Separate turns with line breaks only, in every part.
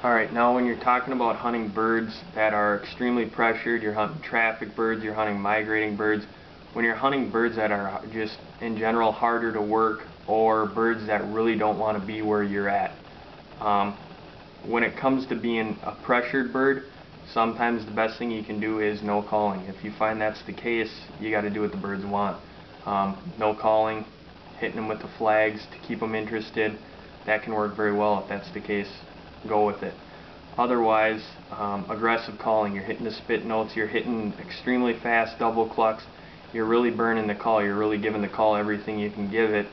Alright, now when you're talking about hunting birds that are extremely pressured, you're hunting traffic birds, you're hunting migrating birds, when you're hunting birds that are just in general harder to work, or birds that really don't want to be where you're at, when it comes to being a pressured bird, sometimes the best thing you can do is no calling. If you find that's the case, you got to do what the birds want. No calling, hitting them with the flags to keep them interested, that can work very well. If that's the case, go with it. Otherwise, aggressive calling, you're hitting the spit notes, you're hitting extremely fast double clucks, you're really burning the call, you're really giving the call everything you can give it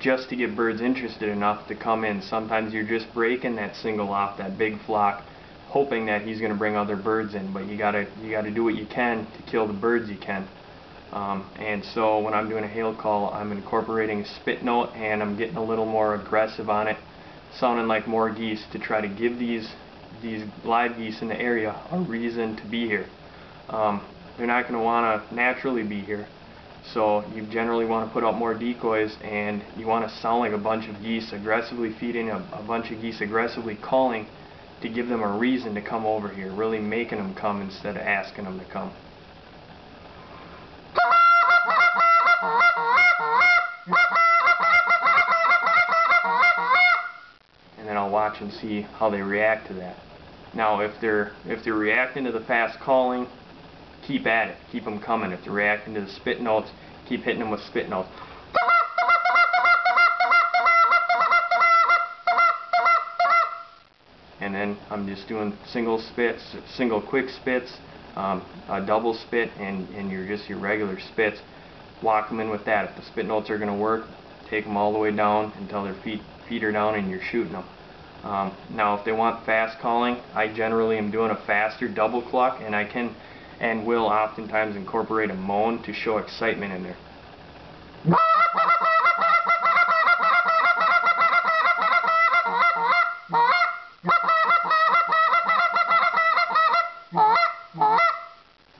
just to get birds interested enough to come in. Sometimes you're just breaking that single off that big flock, hoping that he's going to bring other birds in, but you gotta do what you can to kill the birds you can. And so when I'm doing a hail call, I'm incorporating a spit note and I'm getting a little more aggressive on it, sounding like more geese, to try to give these live geese in the area a reason to be here. They're not going to want to naturally be here, so you generally want to put out more decoys, and you want to sound like a bunch of geese, aggressively feeding a bunch of geese, aggressively calling to give them a reason to come over here, really making them come instead of asking them to come. And then I'll watch and see how they react to that. Now, if they're reacting to the fast calling, keep at it, keep them coming. If they're reacting to the spit notes, keep hitting them with spit notes. And then I'm just doing single spits, single quick spits, a double spit, and your regular spits. Walk them in with that. If the spit notes are going to work, take them all the way down until their feet are down and you're shooting them. Now if they want fast calling, I generally am doing a faster double cluck, and I can and will oftentimes incorporate a moan to show excitement in there.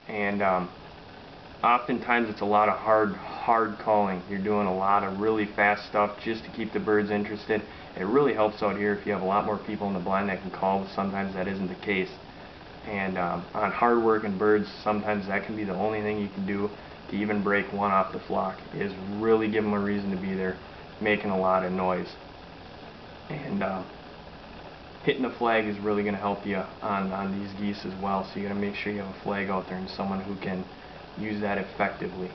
And oftentimes it's a lot of hard calling. You're doing a lot of really fast stuff just to keep the birds interested. It really helps out here if you have a lot more people in the blind that can call, but sometimes that isn't the case. And on hard working birds, sometimes that can be the only thing you can do to even break one off the flock, is really give them a reason to be there, making a lot of noise. And hitting the flag is really going to help you on these geese as well, so you got to make sure you have a flag out there and someone who can use that effectively.